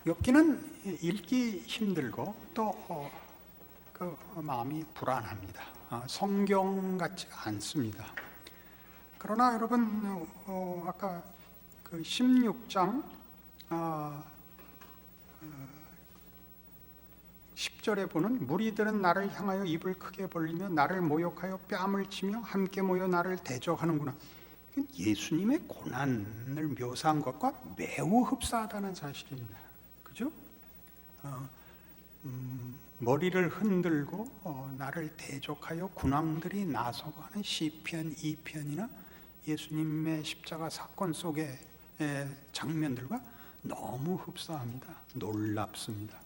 욥기는 읽기 힘들고 또 마음이 불안합니다. 성경 같지가 않습니다. 그러나 여러분, 아까 그 16장 10절에 보는 무리들은 나를 향하여 입을 크게 벌리며 나를 모욕하여 뺨을 치며 함께 모여 나를 대적하는구나. 예수님의 고난을 묘사한 것과 매우 흡사하다는 사실입니다. 그죠? 머리를 흔들고 나를 대적하여 군왕들이 나서고 하는 시편 2편이나 예수님의 십자가 사건 속의 장면들과 너무 흡사합니다. 놀랍습니다.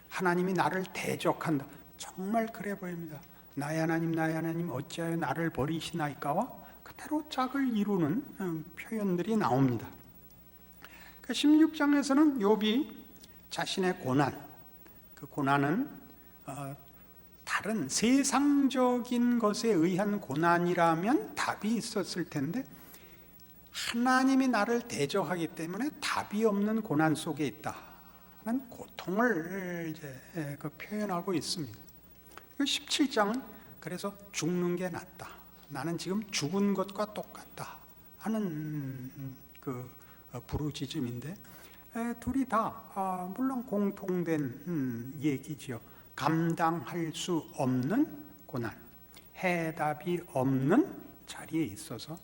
하나님이 나를 대적한다. 정말 그래 보입니다. 나의 하나님 어찌하여 나를 버리시나이까와 그대로 짝을 이루는 표현들이 나옵니다. 16장에서는 욥이 자신의 고난, 그 고난은 다른 세상적인 것에 의한 고난이라면 답이 있었을 텐데 하나님이 나를 대적하기 때문에 답이 없는 고난 속에 있다는 고통을 이제 표현하고 있습니다. 17장은 그래서 죽는 게 낫다. 나는 지금 죽은 것과 똑같다 하는 그 부르짖음인데 둘이 다 물론 공통된 얘기지요. 감당할 수 없는 고난, 해답이 없는 자리에 있어서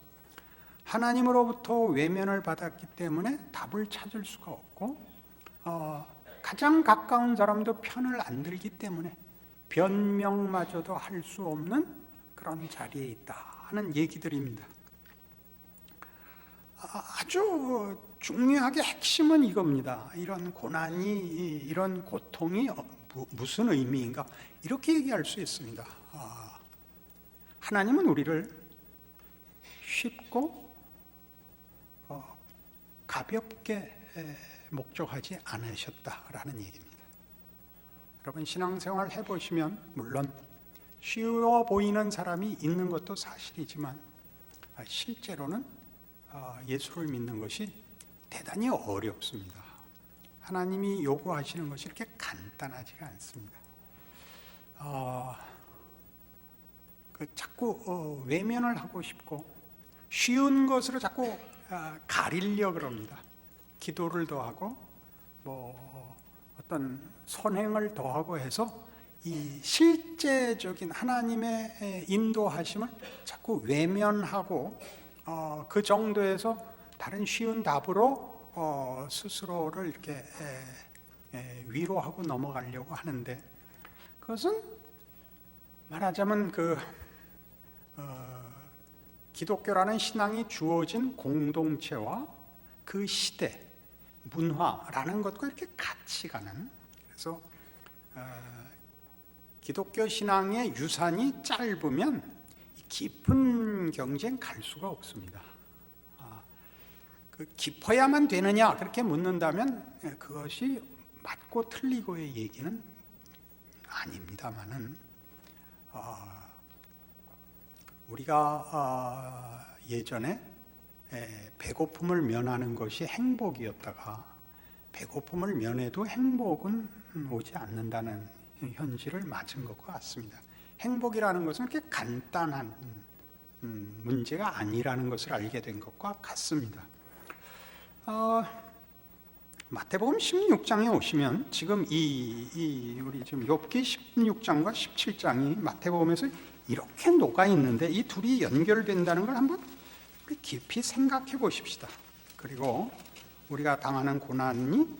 하나님으로부터 외면을 받았기 때문에 답을 찾을 수가 없고 가장 가까운 사람도 편을 안 들기 때문에 변명마저도 할 수 없는 그런 자리에 있다 하는 얘기들입니다. 아주 중요하게 핵심은 이겁니다. 이런 고난이, 이런 고통이 무슨 의미인가? 이렇게 얘기할 수 있습니다. 하나님은 우리를 쉽고 가볍게 목적하지 않으셨다라는 얘기입니다. 여러분 신앙생활 해보시면 물론 쉬워 보이는 사람이 있는 것도 사실이지만 실제로는 예수를 믿는 것이 대단히 어렵습니다. 하나님이 요구하시는 것이 이렇게 간단하지가 않습니다. 자꾸 외면을 하고 싶고 쉬운 것으로 자꾸 가리려고 그럽니다. 기도를 더하고 어떤 선행을 더하고 해서 이 실제적인 하나님의 인도하심을 자꾸 외면하고 그 정도에서 다른 쉬운 답으로 스스로를 이렇게 위로하고 넘어가려고 하는데 그것은 말하자면 기독교라는 신앙이 주어진 공동체와 그 시대, 문화라는 것과 이렇게 같이 가는 그래서 기독교 신앙의 유산이 짧으면 깊은 경쟁 갈 수가 없습니다. 깊어야만 되느냐 그렇게 묻는다면 그것이 맞고 틀리고의 얘기는 아닙니다만은 우리가 예전에 배고픔을 면하는 것이 행복이었다가 배고픔을 면해도 행복은 오지 않는다는 현실을 맞은 것과 같습니다. 행복이라는 것은 그렇게 간단한 문제가 아니라는 것을 알게 된 것과 같습니다. 마태복음 16장에 오시면 지금 우리 지금 욥기 16장과 17장이 마태복음에서 이렇게 녹아 있는데 이 둘이 연결된다는 걸 한번 우리 깊이 생각해 보십시다. 그리고 우리가 당하는 고난이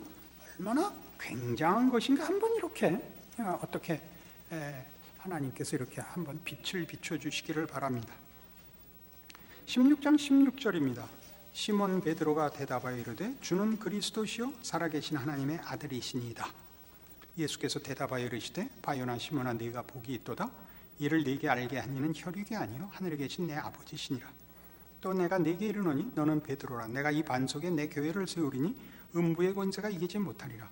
얼마나 굉장한 것인가 한번 이렇게 어떻게 하나님께서 이렇게 한번 빛을 비춰주시기를 바랍니다. 16장 16절입니다. 시몬 베드로가 대답하여 이르되 주는 그리스도시요 살아계신 하나님의 아들이시니이다. 예수께서 대답하여 이르시되 바요나 시몬아 네가 복이 있도다. 이를 네게 알게 한 이는 혈육이 아니요 하늘에 계신 내 아버지시니라. 또 내가 네게 이르노니 너는 베드로라. 내가 이 반석에 내 교회를 세우리니 음부의 권세가 이기지 못하리라.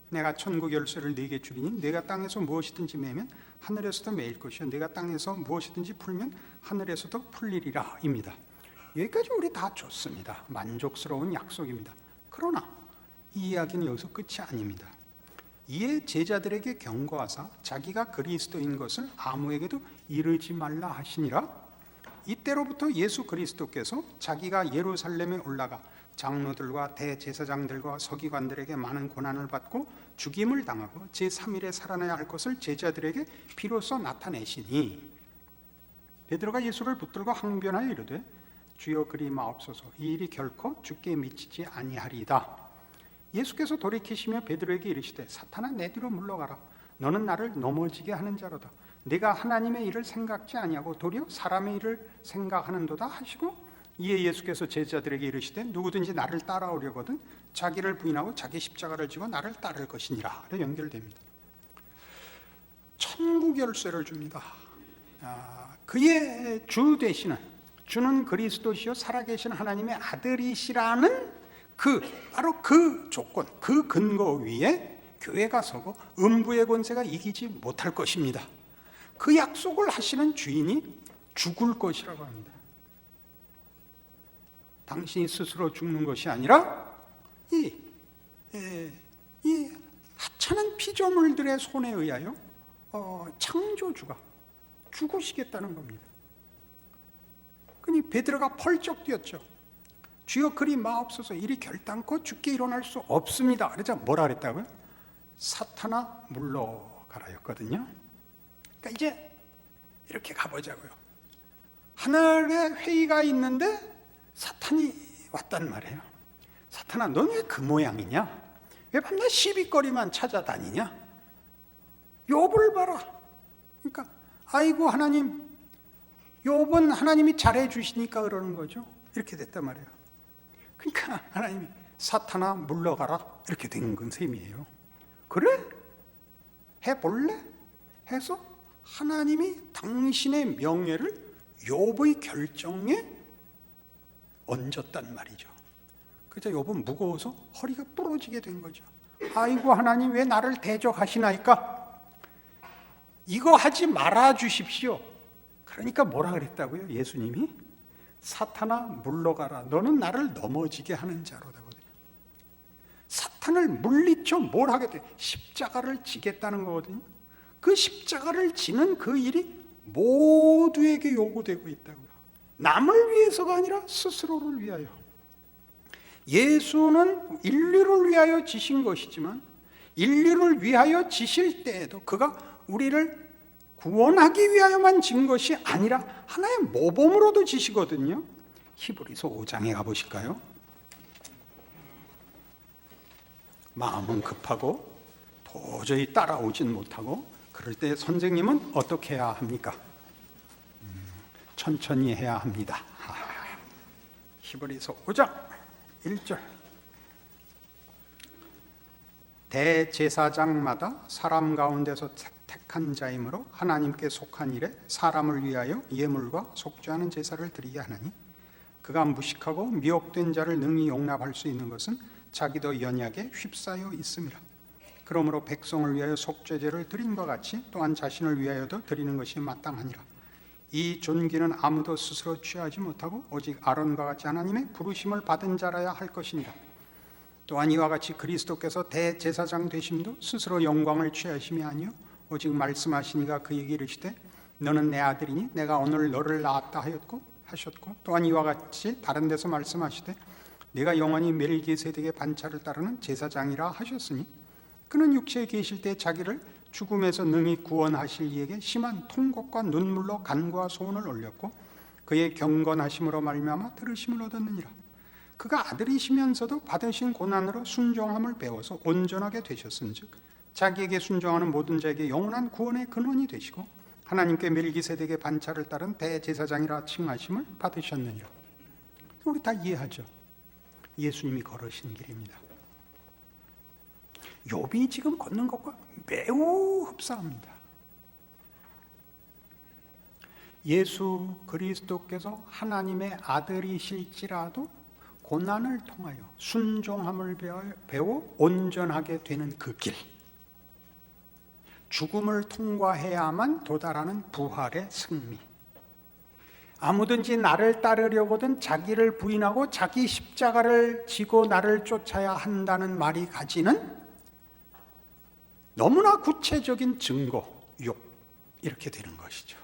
내가 천국 열쇠를 네게 주리니 네가 땅에서 무엇이든지 매면 하늘에서도 매일 것이요 네가 땅에서 무엇이든지 풀면 하늘에서도 풀리리라 입니다. 여기까지 우리 다 좋습니다. 만족스러운 약속입니다. 그러나 이 이야기는 여기서 끝이 아닙니다. 이에 제자들에게 경고하사 자기가 그리스도인 것을 아무에게도 이르지 말라 하시니라. 이때로부터 예수 그리스도께서 자기가 예루살렘에 올라가 장로들과 대제사장들과 서기관들에게 많은 고난을 받고 죽임을 당하고 제3일에 살아나야 할 것을 제자들에게 비로소 나타내시니, 베드로가 예수를 붙들고 항변하여 이르되 주여 그리 마옵소서, 이 일이 결코 주께 미치지 아니하리이다. 예수께서 돌이키시며 베드로에게 이르시되 사탄아, 내 뒤로 물러가라. 너는 나를 넘어지게 하는 자로다. 네가 하나님의 일을 생각지 아니하고 도리어 사람의 일을 생각하는도다 하시고, 이에 예수께서 제자들에게 이르시되 누구든지 나를 따라오려거든 자기를 부인하고 자기 십자가를 지고 나를 따를 것이니라. 연결됩니다. 천국 열쇠를 줍니다. 그의 주 되시는, 주는 그리스도시요 살아계신 하나님의 아들이시라는 바로 그 조건, 그 근거 위에 교회가 서고 음부의 권세가 이기지 못할 것입니다. 그 약속을 하시는 주인이 죽을 것이라고 합니다. 당신이 스스로 죽는 것이 아니라 이 하찮은 피조물들의 손에 의하여 창조주가 죽으시겠다는 겁니다. 그니 베드로가 펄쩍 뛰었죠. 주여 그리 마옵소서, 일이 결단코 죽게 일어날 수 없습니다. 그래서 뭐라 그랬다고요? 사탄아 물러가라였거든요. 그러니까 이제 이렇게 가보자고요. 하늘에 회의가 있는데 사탄이 왔단 말이에요. 사탄아, 넌 왜 그 모양이냐? 왜 밤낮 시비거리만 찾아다니냐? 욥을 봐라. 그러니까 아이고 하나님, 욥은 하나님이 잘해 주시니까 그러는 거죠. 이렇게 됐단 말이에요. 그러니까 하나님이 사탄아 물러가라 이렇게 된 건 셈이에요. 그래? 해볼래? 해서 하나님이 당신의 명예를 욥의 결정에 얹었단 말이죠. 그래서 욥은 무거워서 허리가 부러지게 된 거죠. 아이고 하나님, 왜 나를 대적하시나이까? 이거 하지 말아 주십시오. 그러니까 뭐라 그랬다고요? 예수님이 사탄아 물러가라, 너는 나를 넘어지게 하는 자로다거든요. 사탄을 물리쳐 뭘 하겠대? 십자가를 지겠다는 거거든요. 그 십자가를 지는 그 일이 모두에게 요구되고 있다고요. 남을 위해서가 아니라 스스로를 위하여. 예수는 인류를 위하여 지신 것이지만 인류를 위하여 지실 때에도 그가 우리를 구원하기 위하여만 진 것이 아니라 하나의 모범으로도 지시거든요. 히브리서 5장에 가보실까요? 마음은 급하고 도저히 따라오진 못하고 그럴 때 선생님은 어떻게 해야 합니까? 천천히 해야 합니다. 히브리서 5장 1절. 대제사장마다 사람 가운데서 택한 자이므로 하나님께 속한 일에 사람을 위하여 예물과 속죄하는 제사를 드리게 하나니, 그가 무식하고 미혹된 자를 능히 용납할 수 있는 것은 자기도 연약에 휩싸여 있음이라. 그러므로 백성을 위하여 속죄제를 드림과 같이 또한 자신을 위하여도 드리는 것이 마땅하니라. 이 존귀는 아무도 스스로 취하지 못하고 오직 아론과 같이 하나님의 부르심을 받은 자라야 할 것이니라. 또한 이와 같이 그리스도께서 대제사장 되심도 스스로 영광을 취하심이 아니요 오직 말씀하시니가 그에게 이르시되 너는 내 아들이니 내가 오늘 너를 낳았다 하셨고, 또한 이와 같이 다른 데서 말씀하시되 네가 영원히 멜기세덱의 반차를 따르는 제사장이라 하셨으니, 그는 육체에 계실 때 자기를 죽음에서 능히 구원하실 이에게 심한 통곡과 눈물로 간구와 소원을 올렸고 그의 경건하심으로 말미암아 들으심을 얻었느니라. 그가 아들이시면서도 받으신 고난으로 순종함을 배워서 온전하게 되셨은즉 자기에게 순종하는 모든 자에게 영원한 구원의 근원이 되시고 하나님께 멜기세덱의 반차를 따른 대제사장이라 칭하심을 받으셨느니라. 우리 다 이해하죠? 예수님이 걸으신 길입니다. 욥이 지금 걷는 것과 매우 흡사합니다. 예수 그리스도께서 하나님의 아들이실지라도 고난을 통하여 순종함을 배워 온전하게 되는 그 길, 죽음을 통과해야만 도달하는 부활의 승리, 아무든지 나를 따르려거든 자기를 부인하고 자기 십자가를 지고 나를 쫓아야 한다는 말이 가지는 너무나 구체적인 증거, 욕, 이렇게 되는 것이죠.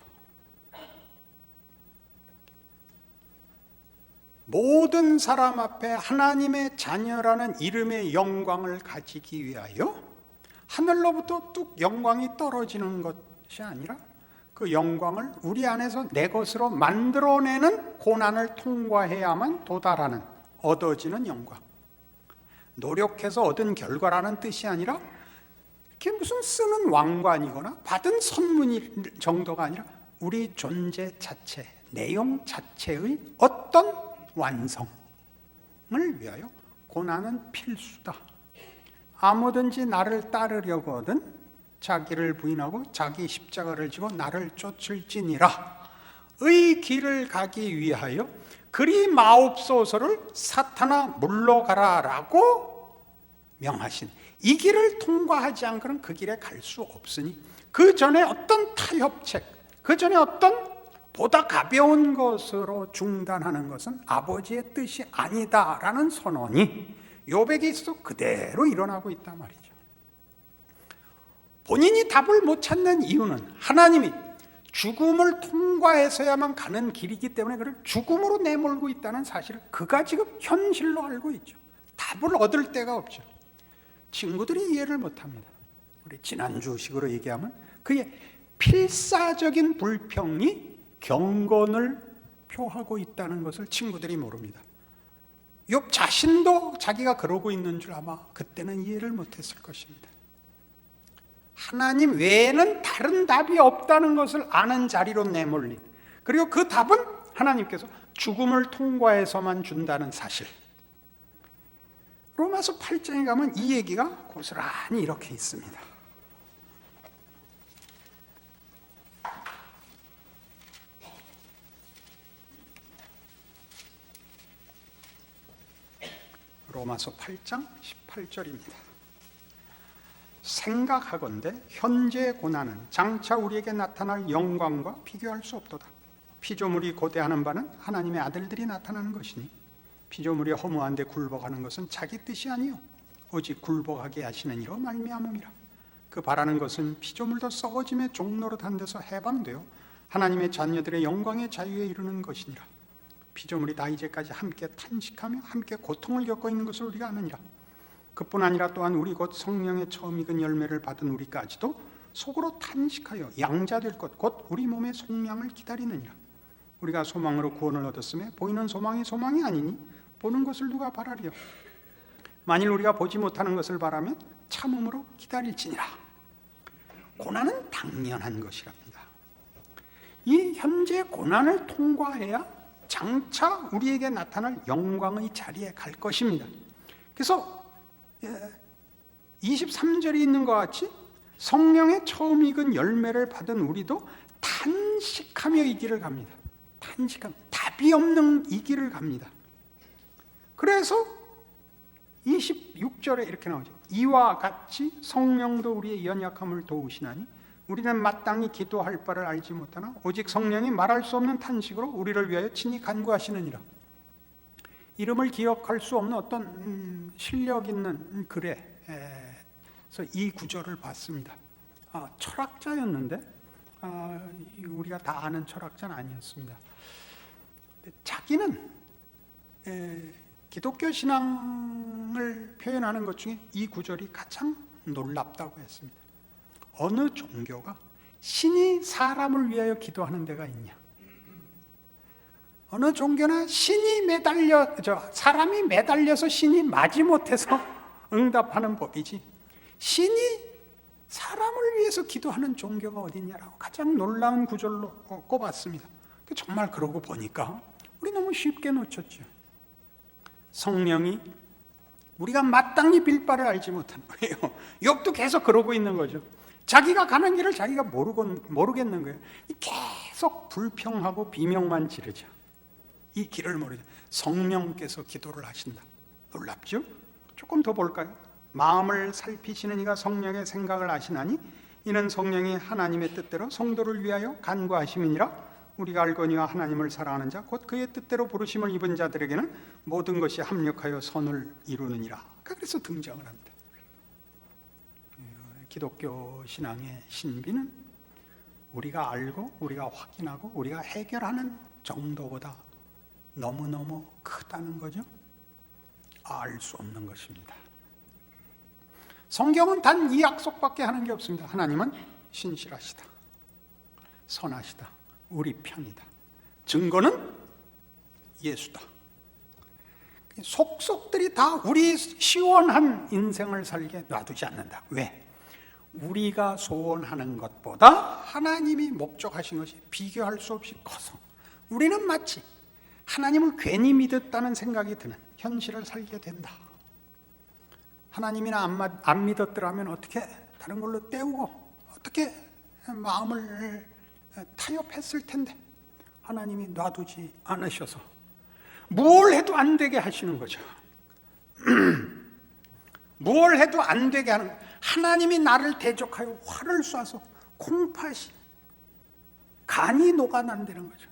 모든 사람 앞에 하나님의 자녀라는 이름의 영광을 가지기 위하여 하늘로부터 뚝 영광이 떨어지는 것이 아니라 그 영광을 우리 안에서 내 것으로 만들어내는 고난을 통과해야만 도달하는, 얻어지는 영광. 노력해서 얻은 결과라는 뜻이 아니라 이렇게 무슨 쓰는 왕관이거나 받은 선물 정도가 아니라 우리 존재 자체, 내용 자체의 어떤 완성을 위하여 고난은 필수다. 아무든지 나를 따르려거든 자기를 부인하고 자기 십자가를 지고 나를 쫓을지니라. 의 길을 가기 위하여 그리 마옵소서를 사탄아 물러가라 라고 명하신, 이 길을 통과하지 않고는 그 길에 갈 수 없으니 그 전에 어떤 타협책, 그 전에 어떤 보다 가벼운 것으로 중단하는 것은 아버지의 뜻이 아니다라는 선언이 욥에게 있어 그대로 일어나고 있단 말이죠. 본인이 답을 못 찾는 이유는 하나님이 죽음을 통과해서야만 가는 길이기 때문에 그를 죽음으로 내몰고 있다는 사실을 그가 지금 현실로 알고 있죠. 답을 얻을 데가 없죠. 친구들이 이해를 못합니다. 우리 지난주식으로 얘기하면 그의 필사적인 불평이 경건을 표하고 있다는 것을 친구들이 모릅니다. 욥 자신도 자기가 그러고 있는 줄 아마 그때는 이해를 못했을 것입니다. 하나님 외에는 다른 답이 없다는 것을 아는 자리로 내몰린, 그리고 그 답은 하나님께서 죽음을 통과해서만 준다는 사실. 로마서 8장에 가면 이 얘기가 고스란히 이렇게 있습니다. 로마서 8장 18절입니다. 생각하건대 현재의 고난은 장차 우리에게 나타날 영광과 비교할 수 없도다. 피조물이 고대하는 바는 하나님의 아들들이 나타나는 것이니 피조물이 허무한데 굴복하는 것은 자기 뜻이 아니요 오직 굴복하게 하시는 이로 말미암음이라. 그 바라는 것은 피조물도 썩어짐의 종노릇한 데서 해방되어 하나님의 자녀들의 영광의 자유에 이르는 것이니라. 피조물이 다 이제까지 함께 탄식하며 함께 고통을 겪고 있는 것을 우리가 아느니라. 그뿐 아니라 또한 우리 곧 성령의 처음 익은 열매를 받은 우리까지도 속으로 탄식하여 양자될 것 곧 우리 몸의 속량을 기다리느니라. 우리가 소망으로 구원을 얻었으며 보이는 소망이 소망이 아니니 보는 것을 누가 바라리요. 만일 우리가 보지 못하는 것을 바라면 참음으로 기다릴지니라. 고난은 당연한 것이랍니다. 이 현재 고난을 통과해야 장차 우리에게 나타날 영광의 자리에 갈 것입니다. 그래서 23절이 있는 것 같이 성령의 처음 익은 열매를 받은 우리도 탄식하며 이 길을 갑니다. 탄식하며 답이 없는 이 길을 갑니다. 그래서 26절에 이렇게 나오죠. 이와 같이 성령도 우리의 연약함을 도우시나니 우리는 마땅히 기도할 바를 알지 못하나 오직 성령이 말할 수 없는 탄식으로 우리를 위하여 친히 간구하시느니라. 이름을 기억할 수 없는 어떤 실력 있는 글에서 이 구절을 봤습니다. 철학자였는데 우리가 다 아는 철학자는 아니었습니다. 자기는 기독교 신앙을 표현하는 것 중에 이 구절이 가장 놀랍다고 했습니다. 어느 종교가 신이 사람을 위하여 기도하는 데가 있냐? 어느 종교나 사람이 매달려서 신이 마지못해서 응답하는 법이지 신이 사람을 위해서 기도하는 종교가 어딨냐라고 가장 놀라운 구절로 꼽았습니다. 정말 그러고 보니까 우리 너무 쉽게 놓쳤죠. 성령이 우리가 마땅히 빌 바를 알지 못하는 거예요. 욥도 계속 그러고 있는 거죠. 자기가 가는 길을 자기가 모르겠는 거예요. 계속 불평하고 비명만 지르죠. 이 길을 모르죠. 성령께서 기도를 하신다. 놀랍죠? 조금 더 볼까요? 마음을 살피시는 이가 성령의 생각을 아시나니 이는 성령이 하나님의 뜻대로 성도를 위하여 간구하심이니라. 우리가 알거니와 하나님을 사랑하는 자 곧 그의 뜻대로 부르심을 입은 자들에게는 모든 것이 합력하여 선을 이루느니라. 그래서 등장을 합니다. 기독교 신앙의 신비는 우리가 알고 우리가 확인하고 우리가 해결하는 정도보다 너무너무 크다는 거죠. 알 수 없는 것입니다. 성경은 단 이 약속밖에 하는 게 없습니다. 하나님은 신실하시다, 선하시다, 우리 편이다. 증거는 예수다. 속속들이 다 우리 시원한 인생을 살게 놔두지 않는다. 왜? 우리가 소원하는 것보다 하나님이 목적하신 것이 비교할 수 없이 커서 우리는 마치 하나님을 괜히 믿었다는 생각이 드는 현실을 살게 된다. 하나님이나 안 믿었더라면 어떻게 다른 걸로 때우고 어떻게 마음을 타협했을 텐데 하나님이 놔두지 않으셔서 뭘 해도 안 되게 하시는 거죠. 뭘 해도 안 되게 하는, 하나님이 나를 대적하여 활을 쏴서 콩팥이 간이 녹아난다는 거죠.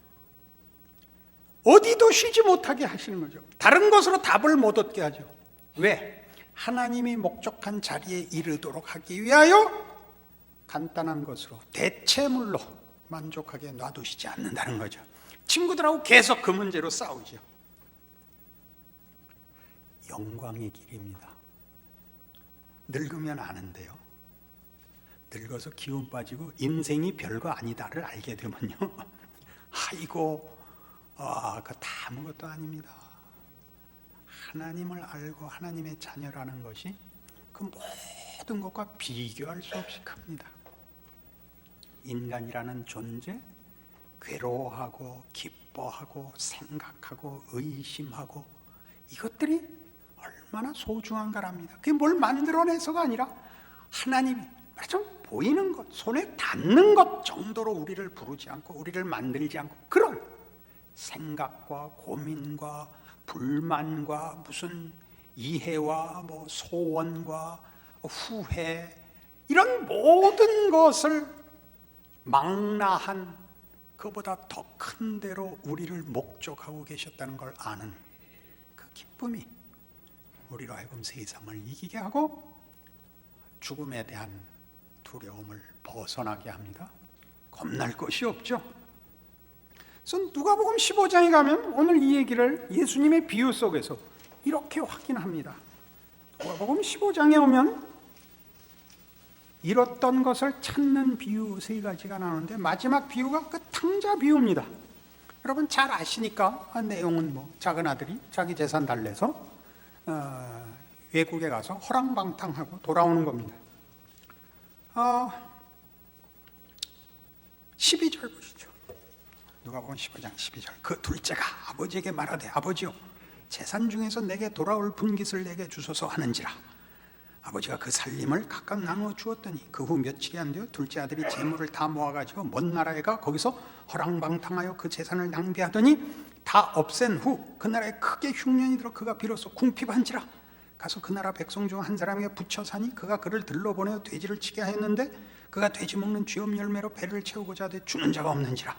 어디도 쉬지 못하게 하시는 거죠. 다른 것으로 답을 못 얻게 하죠. 왜? 하나님이 목적한 자리에 이르도록 하기 위하여 간단한 것으로 대체물로 만족하게 놔두시지 않는다는 거죠. 친구들하고 계속 그 문제로 싸우죠. 영광의 길입니다. 늙으면 아는데요. 늙어서 기운 빠지고 인생이 별거 아니다를 알게 되면요. 아이고, 그거 다 아무것도 아닙니다. 하나님을 알고 하나님의 자녀라는 것이 그 모든 것과 비교할 수 없이 큽니다. 인간이라는 존재, 괴로워하고 기뻐하고 생각하고 의심하고 이것들이 얼마나 소중한가랍니다. 그게 뭘 만들어내서가 아니라 하나님이 좀 보이는 것, 손에 닿는 것 정도로 우리를 부르지 않고 우리를 만들지 않고 그런 생각과 고민과 불만과 무슨 이해와 뭐 소원과 후회 이런 모든 것을 망라한 그보다 더 큰 대로 우리를 목적하고 계셨다는 걸 아는 그 기쁨이 우리로 하여금 세상을 이기게 하고 죽음에 대한 두려움을 벗어나게 합니다. 겁날 것이 없죠. 그래서 누가복음 15장에 가면 오늘 이 얘기를 예수님의 비유 속에서 이렇게 확인합니다. 누가복음 15장에 오면 잃었던 것을 찾는 비유 세 가지가 나오는데 마지막 비유가 그 탕자 비유입니다. 여러분 잘 아시니까 내용은 뭐 작은 아들이 자기 재산 달래서 외국에 가서 허랑방탕하고 돌아오는 겁니다. 12절 보시죠. 누가복음 15장 12절. 그 둘째가 아버지에게 말하되 아버지요 재산 중에서 내게 돌아올 분깃을 내게 주소서 하는지라. 아버지가 그 살림을 각각 나누어 주었더니 그 후 며칠이 안 되어 둘째 아들이 재물을 다 모아가지고 먼 나라에 가 거기서 허랑방탕하여 그 재산을 낭비하더니 다 없앤 후 그 나라에 크게 흉년이 들어 그가 비로소 궁핍한지라. 가서 그 나라 백성 중 한 사람에게 붙여 사니 그가 그를 들러보내어 돼지를 치게 하였는데 그가 돼지 먹는 쥐엄 열매로 배를 채우고자 하되 주는 자가 없는지라.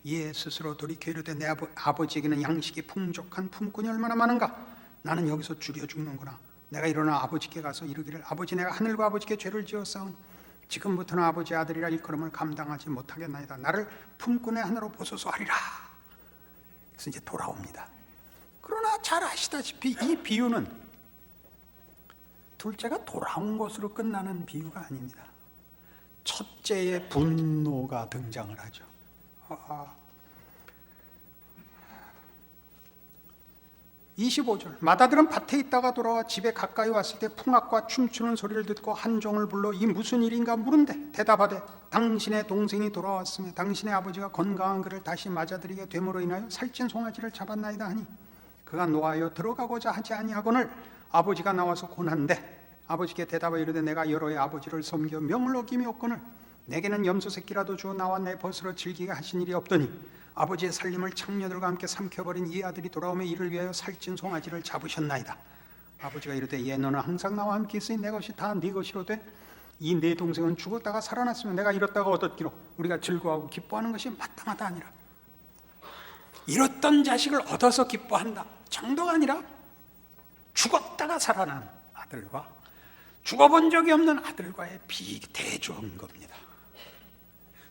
이에 스스로 돌이켜 이르되 내 아버지에게는 양식이 풍족한 품꾼이 얼마나 많은가. 나는 여기서 줄여 죽는구나. 내가 일어나 아버지께 가서 이르기를 아버지 내가 하늘과 아버지께 죄를 지었사오니 지금부터는 아버지의 아들이라 일컬음을 감당하지 못하겠나이다. 나를 품꾼의 하나로 보소서 하리라. 그래서 이제 돌아옵니다. 그러나 잘 아시다시피 이 비유는 둘째가 돌아온 것으로 끝나는 비유가 아닙니다. 첫째의 분노가 등장을 하죠. 25절 맏아들은 밭에 있다가 돌아와 집에 가까이 왔을 때 풍악과 춤추는 소리를 듣고 한 종을 불러 이 무슨 일인가 물은데 대답하되 당신의 동생이 돌아왔으며 당신의 아버지가 건강한 그를 다시 맞아들이게 됨으로 인하여 살찐 송아지를 잡았나이다 하니 그가 노하여 들어가고자 하지 아니하거늘 아버지가 나와서 고난데 아버지께 대답하여 이르되 내가 여러 해 아버지를 섬겨 명을 어김이 없거늘 내게는 염소 새끼라도 주어 나와 내 벗으로 즐기게 하신 일이 없더니 아버지의 살림을 창녀들과 함께 삼켜버린 이 아들이 돌아오며 이를 위하여 살찐 송아지를 잡으셨나이다. 아버지가 이르되 예 너는 항상 나와 함께 있으니 내 것이 다 네 것이로되 이 내 동생은 죽었다가 살아났으면 내가 잃었다가 얻었기로 우리가 즐거워하고 기뻐하는 것이 마땅하다 아니라. 잃었던 자식을 얻어서 기뻐한다 정도가 아니라 죽었다가 살아난 아들과 죽어본 적이 없는 아들과의 비대조인 겁니다.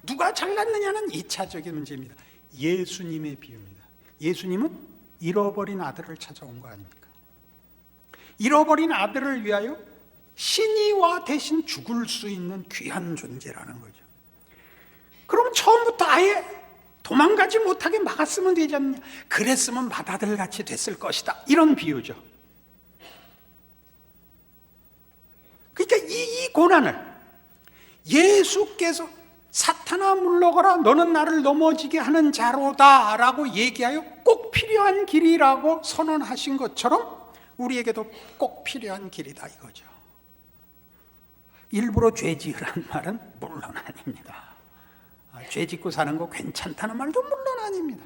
누가 잘났느냐는 2차적인 문제입니다. 예수님의 비유입니다. 예수님은 잃어버린 아들을 찾아온 거 아닙니까? 잃어버린 아들을 위하여 신이와 대신 죽을 수 있는 귀한 존재라는 거죠. 그럼 처음부터 아예 도망가지 못하게 막았으면 되지 않느냐? 그랬으면 맏아들같이 됐을 것이다. 이런 비유죠. 그러니까 이 고난을 예수께서 사탄아 물러가라 너는 나를 넘어지게 하는 자로다 라고 얘기하여 꼭 필요한 길이라고 선언하신 것처럼 우리에게도 꼭 필요한 길이다 이거죠. 일부러 죄 지으라는 말은 물론 아닙니다. 죄 짓고 사는 거 괜찮다는 말도 물론 아닙니다.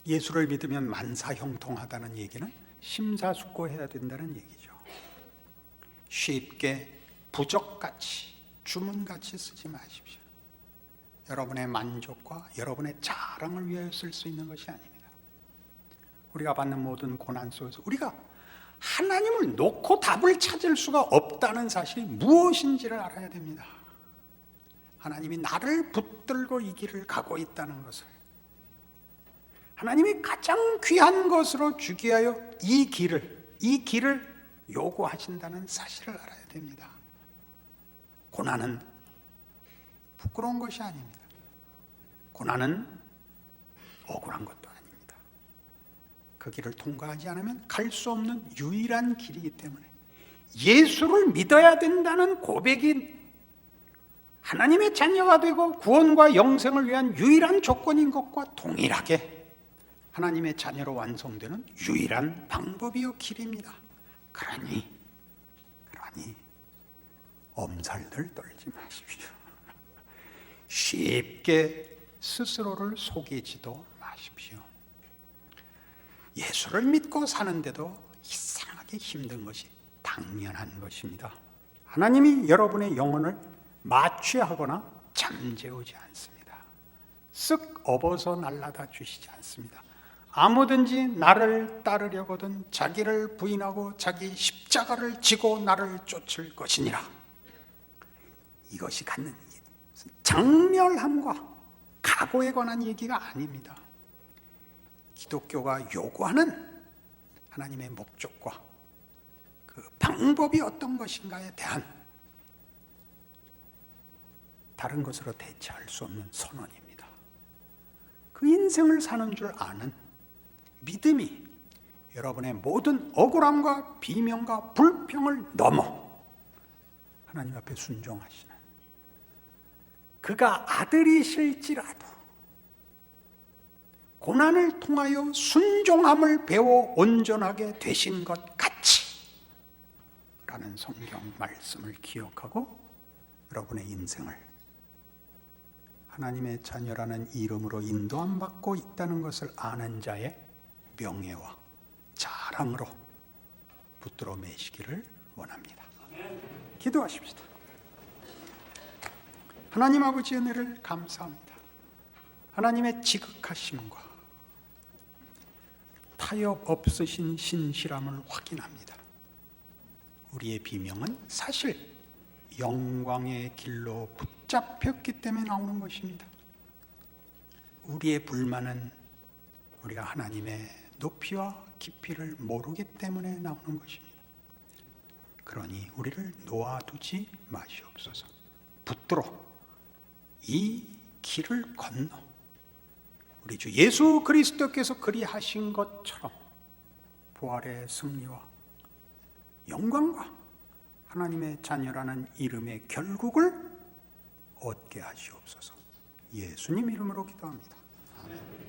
예수를 믿으면 만사형통하다는 얘기는 심사숙고해야 된다는 얘기죠. 쉽게 부적같이 주문같이 쓰지 마십시오. 여러분의 만족과 여러분의 자랑을 위하여 쓸 수 있는 것이 아닙니다. 우리가 받는 모든 고난 속에서 우리가 하나님을 놓고 답을 찾을 수가 없다는 사실이 무엇인지를 알아야 됩니다. 하나님이 나를 붙들고 이 길을 가고 있다는 것을, 하나님이 가장 귀한 것으로 주기 위하여 이 길을 요구하신다는 사실을 알아야 됩니다. 고난은 부끄러운 것이 아닙니다. 고난은 억울한 것도 아닙니다. 그 길을 통과하지 않으면 갈 수 없는 유일한 길이기 때문에 예수를 믿어야 된다는 고백이 하나님의 자녀가 되고 구원과 영생을 위한 유일한 조건인 것과 동일하게 하나님의 자녀로 완성되는 유일한 방법이요 길입니다. 그러니 엄살들 떨지 마십시오. 쉽게 스스로를 속이지도 마십시오. 예수를 믿고 사는데도 이상하게 힘든 것이 당연한 것입니다. 하나님이 여러분의 영혼을 마취하거나 잠재우지 않습니다. 쓱 업어서 날라다 주시지 않습니다. 아무든지 나를 따르려거든 자기를 부인하고 자기 십자가를 지고 나를 쫓을 것이니라. 이것이 갖는 장렬함과 각오에 관한 얘기가 아닙니다. 기독교가 요구하는 하나님의 목적과 그 방법이 어떤 것인가에 대한 다른 것으로 대체할 수 없는 선언입니다. 그 인생을 사는 줄 아는 믿음이 여러분의 모든 억울함과 비명과 불평을 넘어 하나님 앞에 순종하시는, 그가 아들이실지라도 고난을 통하여 순종함을 배워 온전하게 되신 것 같이 라는 성경 말씀을 기억하고 여러분의 인생을 하나님의 자녀라는 이름으로 인도함 받고 있다는 것을 아는 자의 명예와 자랑으로 붙들어 매시기를 원합니다. 기도하십시다. 하나님 아버지의 은혜를 감사합니다. 하나님의 지극하심과 타협 없으신 신실함을 확인합니다. 우리의 비명은 사실 영광의 길로 붙잡혔기 때문에 나오는 것입니다. 우리의 불만은 우리가 하나님의 높이와 깊이를 모르기 때문에 나오는 것입니다. 그러니 우리를 놓아두지 마시옵소서. 붙들어 이 길을 건너 우리 주 예수 그리스도께서 그리하신 것처럼 부활의 승리와 영광과 하나님의 자녀라는 이름의 결국을 얻게 하시옵소서. 예수님 이름으로 기도합니다. 아멘.